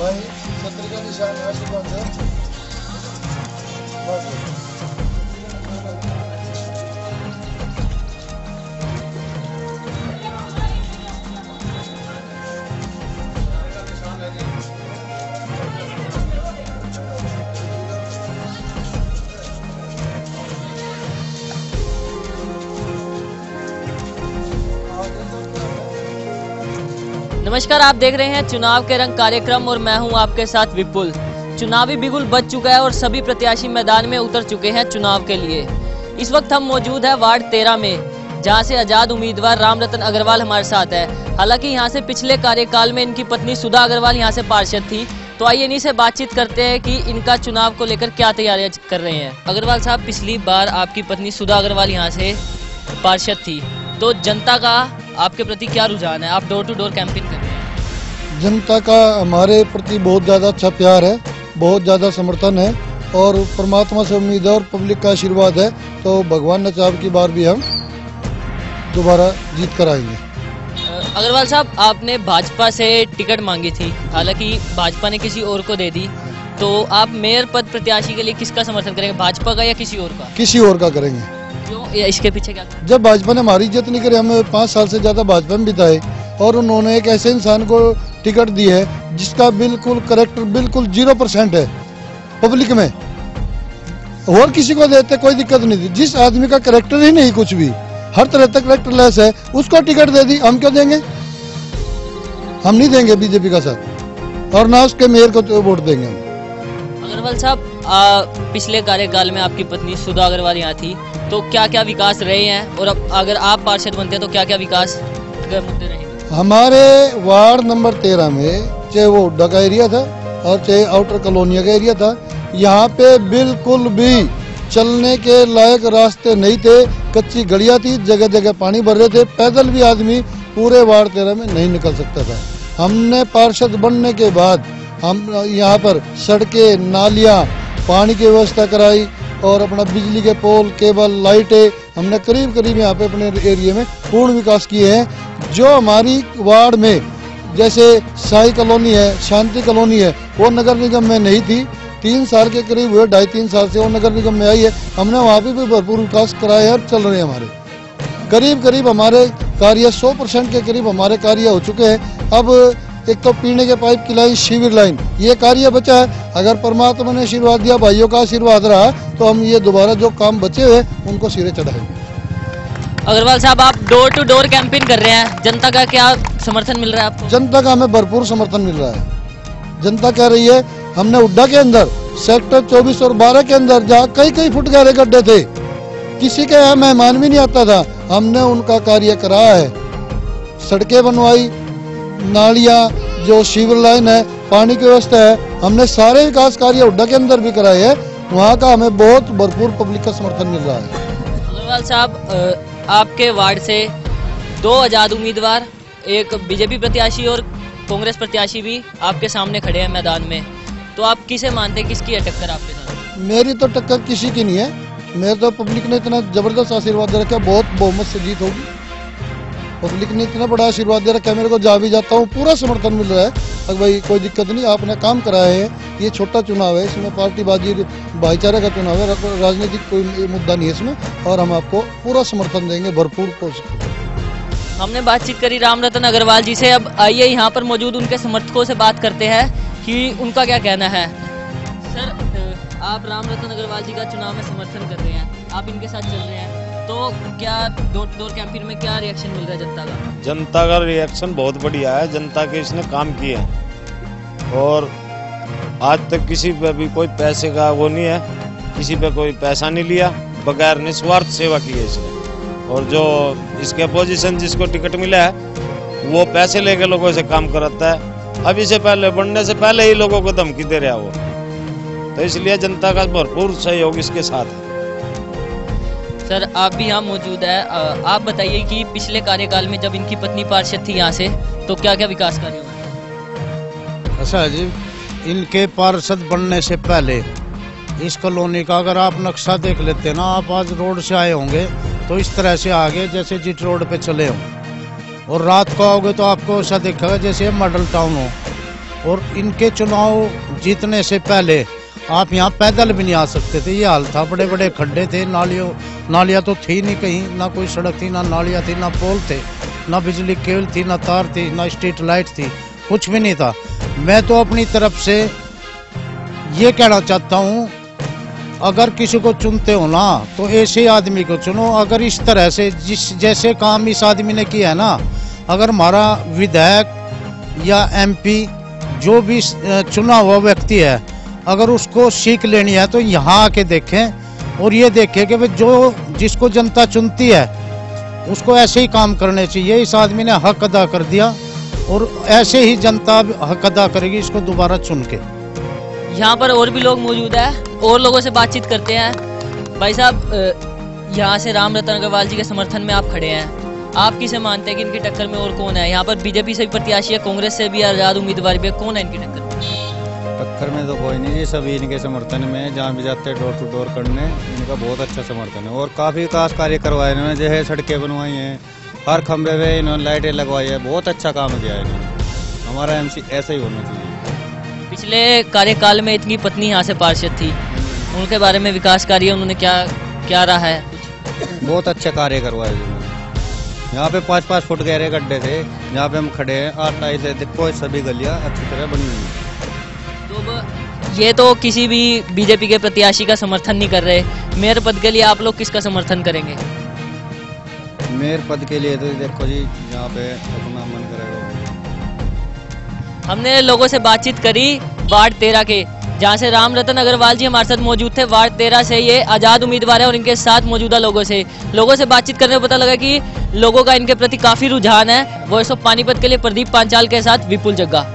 भाई छतरी का निशान है सुबह से बस। नमस्कार, आप देख रहे हैं चुनाव के रंग कार्यक्रम और मैं हूं आपके साथ विपुल। चुनावी बिगुल बज चुका है और सभी प्रत्याशी मैदान में उतर चुके हैं चुनाव के लिए। इस वक्त हम मौजूद हैं वार्ड 13 में, जहां से आजाद उम्मीदवार रामरतन अग्रवाल हमारे साथ है। हालांकि यहां से पिछले कार्यकाल में इनकी पत्नी सुधा अग्रवाल यहां से पार्षद थी। तो आइए इन्हीं से बातचीत करते हैं कि इनका चुनाव को लेकर क्या तैयारियां कर रहे हैं। अग्रवाल साहब, पिछली बार आपकी पत्नी सुधा अग्रवाल यहाँ से पार्षद थी, तो जनता का आपके प्रति क्या रुझान है? आप डोर टू डोर कैंपेन कर रहे हैं। जनता का हमारे प्रति बहुत ज़्यादा अच्छा प्यार है, बहुत ज़्यादा समर्थन है और परमात्मा से उम्मीद है और पब्लिक का आशीर्वाद है। तो भगवान ने चाह की बार भी हम दोबारा जीत कर आएंगे। अग्रवाल साहब, आपने भाजपा से टिकट मांगी थी, हालांकि भाजपा ने किसी और को दे दी, तो आप मेयर पद प्रत्याशी के लिए किसका समर्थन करेंगे, भाजपा का या किसी और का? किसी और का करेंगे। क्यों? इसके पीछे क्या? जब भाजपा ने हमारी इज्जत नहीं करी, हम 5 साल से ज़्यादा भाजपा में बिताए और उन्होंने एक ऐसे इंसान को टिकट दी है जिसका बिल्कुल करेक्टर बिल्कुल 0% है पब्लिक में। और किसी को देते कोई दिक्कत नहीं थी। जिस आदमी का करेक्टर ही नहीं कुछ भी, हर तरह तक करेक्टर लेस है, उसको टिकट दे दी। हम क्यों देंगे? हम नहीं देंगे बीजेपी का साथ और ना उसके मेयर को तो वोट देंगे हम। अग्रवाल साहब, पिछले कार्यकाल में आपकी पत्नी सुधा अग्रवाल यहाँ थी, तो क्या क्या विकास रहे हैं और अब अगर आप पार्षद बनते हैं तो क्या क्या विकास के मुद्दे रहेंगे? हमारे वार्ड नंबर 13 में, चाहे वो उड्डा का एरिया था और चाहे आउटर कॉलोनिया का एरिया था, यहाँ पे बिल्कुल भी चलने के लायक रास्ते नहीं थे। कच्ची गलियाँ थी, जगह जगह पानी भर रहे थे, पैदल भी आदमी पूरे वार्ड 13 में नहीं निकल सकता था। हमने पार्षद बनने के बाद हम यहाँ पर सड़कें, नालियाँ, पानी की व्यवस्था कराई और अपना बिजली के पोल, केबल, लाइटें हमने करीब करीब यहाँ पे अपने एरिया में पूर्ण विकास किए हैं। जो हमारी वार्ड में जैसे शाही कॉलोनी है, शांति कॉलोनी है, वो नगर निगम में नहीं थी, 3 साल के करीब हुए, 2.5-3 साल से वो नगर निगम में आई है। हमने वहाँ पे भी भरपूर विकास कराए हैं और चल रहे हैं। हमारे करीब करीब हमारे कार्य 100% के करीब हमारे कार्य हो चुके हैं। अब एक तो पीने के पाइप की लाइन, शिविर लाइन, ये कार्य बचा है। अगर परमात्मा ने आशीर्वाद दिया, भाइयों का आशीर्वाद रहा, तो हम ये दोबारा जो काम बचे हुए उनको सिरे चढ़ाएंगे। अग्रवाल साहब, आप डोर टू डोर कैंपेन कर रहे हैं, जनता का क्या समर्थन मिल रहा है आपको? जनता का हमें भरपूर समर्थन मिल रहा है। जनता कह रही है, हमने उड्डा के अंदर सेक्टर 24 और 12 के अंदर जहाँ कई फुट गहरे गड्ढे थे, किसी के यहाँ मेहमान भी नहीं आता था, हमने उनका कार्य कराया है। सड़कें बनवाई, नालियाँ, जो शिविर लाइन है, पानी की व्यवस्था है, हमने सारे विकास कार्य उड्डा के अंदर भी कराए हैं। वहाँ का हमें बहुत भरपूर पब्लिक का समर्थन मिल रहा है। अग्रवाल साहब, आपके वार्ड से 2 आजाद उम्मीदवार, एक बीजेपी प्रत्याशी और कांग्रेस प्रत्याशी भी आपके सामने खड़े हैं मैदान में, तो आप किसे मानते हैं, किसकी है टक्कर आपके साथ? मेरी तो टक्कर किसी की नहीं है। मेरे तो पब्लिक ने इतना जबरदस्त आशीर्वाद दे रखा है, बहुत बहुमत से जीत होगी। पब्लिक ने इतना बड़ा आशीर्वाद दे रखा है, मेरे को जा भी जाता हूँ, पूरा समर्थन मिल रहा है। अब भाई कोई दिक्कत नहीं, आपने काम कराए हैं। ये छोटा चुनाव है, इसमें पार्टीबाजी, भाईचारे का चुनाव है, राजनीतिक कोई मुद्दा नहीं है इसमें, और हम आपको पूरा समर्थन देंगे, भरपूर कोशिश। हमने बातचीत करी रामरतन अग्रवाल जी से, अब आइए यहाँ पर मौजूद उनके समर्थकों से बात करते हैं कि उनका क्या कहना है। सर, आप रामरतन अग्रवाल जी का चुनाव में समर्थन कर रहे हैं, आप इनके साथ चल रहे हैं, तो क्या डोर टू डोर कैंपेन में क्या रिएक्शन मिल रहा है जनता का? जनता का रिएक्शन बहुत बढ़िया है। जनता के इसने काम किए हैं और आज तक किसी पे भी कोई पैसे का वो नहीं है, किसी पे कोई पैसा नहीं लिया, बगैर निस्वार्थ सेवा की है इसने। और जो इसके अपोजिशन जिसको टिकट मिला है वो पैसे लेके लोगों से काम कराता है। अब इसे पहले बनने से पहले ही लोगों को धमकी दे रहा वो, तो इसलिए जनता का भरपूर सहयोग इसके साथ है। सर, आप भी यहाँ मौजूद है, आप बताइए कि पिछले कार्यकाल में जब इनकी पत्नी पार्षद थी यहाँ से, तो क्या क्या विकास कार्य हुआ? ऐसा है जी, इनके पार्षद बनने से पहले इस कॉलोनी का अगर आप नक्शा देख लेते ना, आप आज रोड से आए होंगे तो इस तरह से आगे जैसे जिट रोड पे चले हो, और रात को आओगे तो आपको ऐसा दिखेगा जैसे मॉडल टाउन हो। और इनके चुनाव जीतने से पहले आप यहाँ पैदल भी नहीं आ सकते थे। ये हाल था, बड़े बड़े खड्डे थे, नालियाँ तो थी नहीं कहीं, ना कोई सड़क थी, ना नालियाँ थी, ना पोल थे, ना बिजली केबल थी, ना तार थी, ना स्ट्रीट लाइट थी, कुछ भी नहीं था। मैं तो अपनी तरफ से ये कहना चाहता हूँ, अगर किसी को चुनते हो ना तो ऐसे आदमी को चुनो। अगर इस तरह से जैसे काम इस आदमी ने किया है ना, अगर हमारा विधायक या MP जो भी चुना हुआ व्यक्ति है, अगर उसको सीख लेनी है तो यहाँ आके देखें और ये देखें कि जो जिसको जनता चुनती है उसको ऐसे ही काम करने चाहिए। इस आदमी ने हक अदा कर दिया और ऐसे ही जनता हक अदा करेगी इसको दोबारा चुन के। यहाँ पर और भी लोग मौजूद हैं और लोगों से बातचीत करते हैं। भाई साहब, यहाँ से राम रतन अग्रवाल जी के समर्थन में आप खड़े हैं, आप किसे मानते हैं कि इनकी टक्कर में और कौन है? यहाँ पर बीजेपी से भी प्रत्याशी है, कांग्रेस से भी आजाद उम्मीदवार भी है, कौन है इनकी टक्कर में? टक्कर में तो कोई नहीं जी, सभी इनके समर्थन में, जहाँ भी जाते हैं डोर टू डोर करने, इनका बहुत अच्छा समर्थन है। और काफ़ी विकास कार्य करवाए इन्होंने, जैसे सड़कें बनवाई हैं, हर खंबे में इन्होंने लाइटें लगवाई है, बहुत अच्छा काम किया है इन्होंने। हमारा MC ऐसा ही होना चाहिए। पिछले कार्यकाल में इनकी पत्नी यहाँ से पार्षद थी, उनके बारे में विकास कार्य उन्होंने क्या रहा है? बहुत अच्छे कार्य करवाए इन्होंने। यहाँ पे 5-5 फुट गहरे गड्ढे थे, जहाँ पे हम खड़े हैं 8-9 से देखो, सभी गलियाँ अच्छी तरह बनी हुई हैं। तो ये तो किसी भी बीजेपी के प्रत्याशी का समर्थन नहीं कर रहे, मेयर पद के लिए आप लोग किसका समर्थन करेंगे? मेयर पद के लिए तो देखो जी, यहाँ पे अपना मन करेगा। हमने लोगों से बातचीत करी वार्ड 13 के, जहाँ से राम रतन अग्रवाल जी हमारे साथ मौजूद थे। वार्ड 13 से ये आजाद उम्मीदवार है और इनके साथ मौजूदा लोगों से बातचीत करने में पता लगा कि लोगों का इनके प्रति काफी रुझान है। वॉइस ऑफ पानीपत के लिए प्रदीप पांचाल के साथ विपुल जग्गा।